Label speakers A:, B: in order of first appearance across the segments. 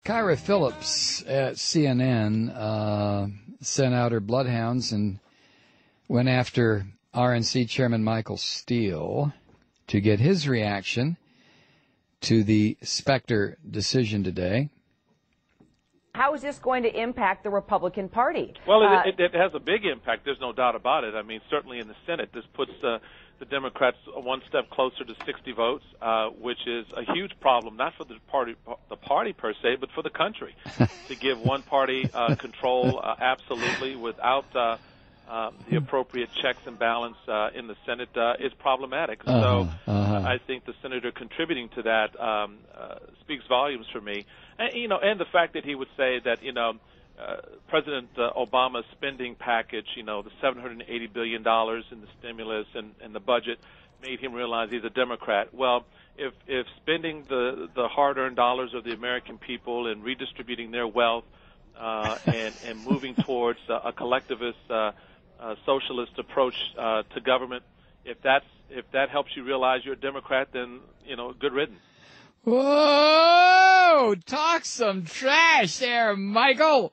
A: Kyra Phillips at CNN sent out her bloodhounds and went after RNC Chairman Michael Steele to get his reaction to the Specter decision today.
B: How is this going to impact the Republican Party?
C: Well, it has a big impact. There's no doubt about it. I mean, certainly in the Senate, this puts the Democrats one step closer to 60 votes, which is a huge problem, not for the party per se, but for the country. To give one party control absolutely without the appropriate checks and balance in the Senate is problematic. So I think the senator contributing to that speaks volumes for me. And the fact that he would say that, President Obama's spending package, the $780 billion in the stimulus and the budget made him realize he's a Democrat. Well, if spending the hard-earned dollars of the American people and redistributing their wealth and moving towards a collectivist socialist approach to government, if that helps you realize you're a Democrat, then, good riddance.
A: Whoa! Talk some trash there, Michael!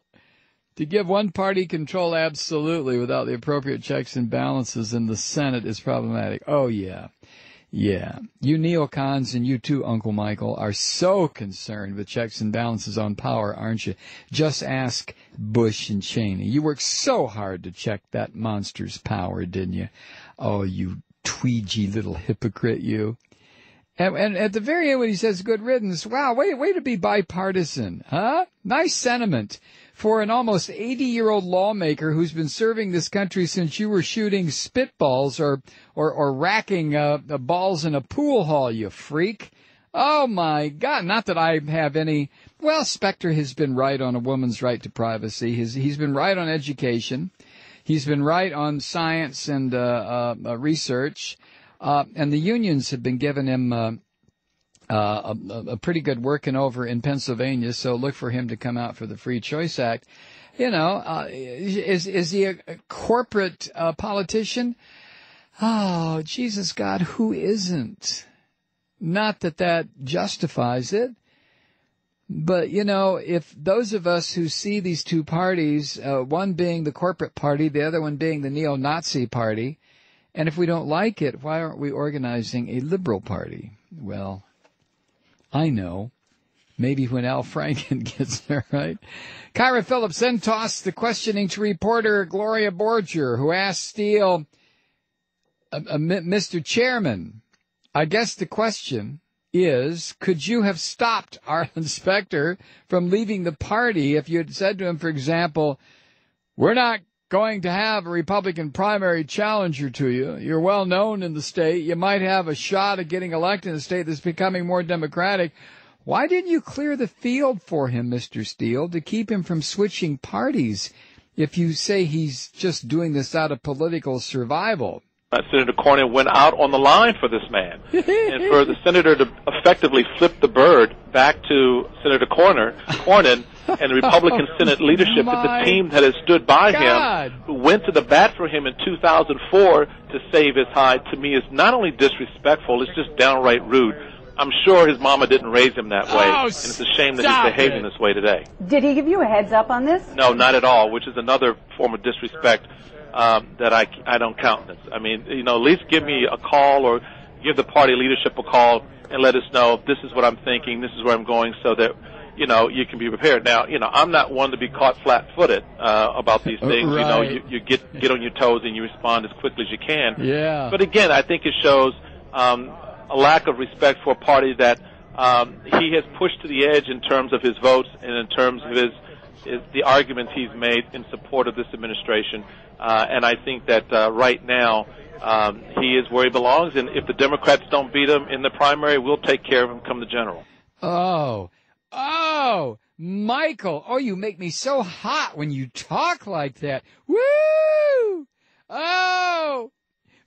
A: To give one party control absolutely without the appropriate checks and balances in the Senate is problematic. Oh, yeah. Yeah. You neocons and you too, Uncle Michael, are so concerned with checks and balances on power, aren't you? Just ask Bush and Cheney. You worked so hard to check that monster's power, didn't you? Oh, you tweedy little hypocrite, you. And at the very end when he says good riddance, wow, way to be bipartisan, huh? Nice sentiment for an almost 80-year-old lawmaker who's been serving this country since you were shooting spitballs or racking balls in a pool hall, you freak. Oh, my God. Not that I have any. Well, Specter has been right on a woman's right to privacy. He's been right on education. He's been right on science and research. And the unions have been giving him a pretty good working over in Pennsylvania, so look for him to come out for the Free Choice Act. Is he a corporate politician? Oh, Jesus God, who isn't? Not that justifies it. But, if those of us who see these two parties, one being the corporate party, the other one being the neo-Nazi party, and if we don't like it, why aren't we organizing a liberal party? Well, I know. Maybe when Al Franken gets there, right? Kyra Phillips then tossed the questioning to reporter Gloria Borger, who asked Steele, Mr. Chairman, I guess the question is, could you have stopped Arlen Specter from leaving the party if you had said to him, for example, we're not going to have a Republican primary challenger to you. You're well known in the state. You might have a shot at getting elected in a state that's becoming more Democratic. Why didn't you clear the field for him, Mr. Steele, to keep him from switching parties if you say he's just doing this out of political survival?
C: Senator Cornyn went out on the line for this man. And for the senator to effectively flip the bird back to Senator Cornyn and the Republican Senate leadership, the team that has stood by him, who went to the bat for him in 2004 to save his hide, to me is not only disrespectful, it's just downright rude. I'm sure his mama didn't raise him that way, and it's a shame that he's behaving this way today.
D: Did he give you a heads up on this?
C: No, not at all, which is another form of disrespect that I don't countenance. I mean, at least give me a call or give the party leadership a call and let us know this is what I'm thinking, this is where I'm going, so that, you can be prepared. Now, I'm not one to be caught flat-footed about these things.
A: Right.
C: You get on your toes and you respond as quickly as you can.
A: Yeah.
C: But again, I think it shows a lack of respect for a party that he has pushed to the edge in terms of his votes and in terms of the arguments he's made in support of this administration. And I think that right now he is where he belongs. And if the Democrats don't beat him in the primary, we'll take care of him come the general.
A: Oh, Michael. Oh, you make me so hot when you talk like that. Woo! Oh,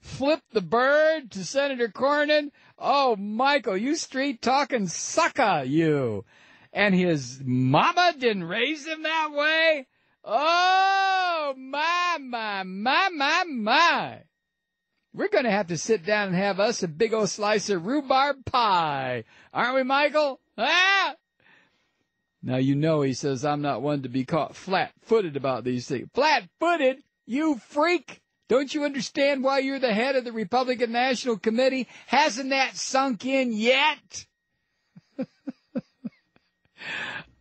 A: flip the bird to Senator Cornyn. Oh, Michael, you street talking sucker, you. And his mama didn't raise him that way? Oh, my. We're going to have to sit down and have us a big old slice of rhubarb pie. Aren't we, Michael? Ah! Now, you know he says, I'm not one to be caught flat-footed about these things. Flat-footed? You freak! Don't you understand why you're the head of the Republican National Committee? Hasn't that sunk in yet?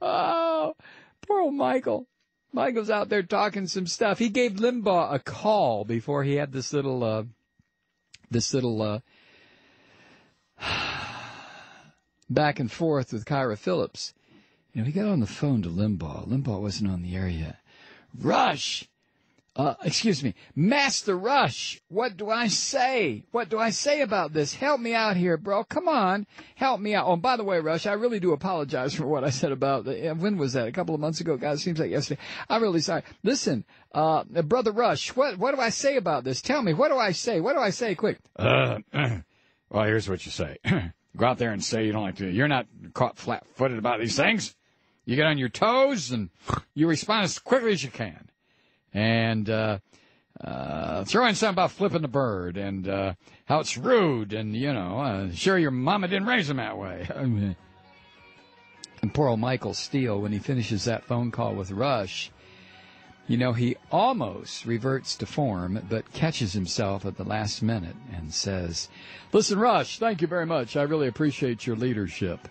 A: Oh, poor old Michael. Michael's out there talking some stuff. He gave Limbaugh a call before he had this little back and forth with Kyra Phillips. You know, he got on the phone to Limbaugh. Limbaugh wasn't on the air yet. Master Rush, what do I say? What do I say about this? Help me out here, bro. Come on. Help me out. Oh, by the way, Rush, I really do apologize for what I said about, when was that? A couple of months ago? God, it seems like yesterday. I'm really sorry. Listen, Brother Rush, what do I say about this? Tell me, what do I say? What do I say? Quick.
E: Well, here's what you say. Go out there and say you don't like to, you're not caught flat-footed about these things. You get on your toes and you respond as quickly as you can. And throw in something about flipping the bird and how it's rude and, sure your mama didn't raise him that way.
A: And poor old Michael Steele, when he finishes that phone call with Rush, he almost reverts to form, but catches himself at the last minute and says, listen, Rush, thank you very much. I really appreciate your leadership.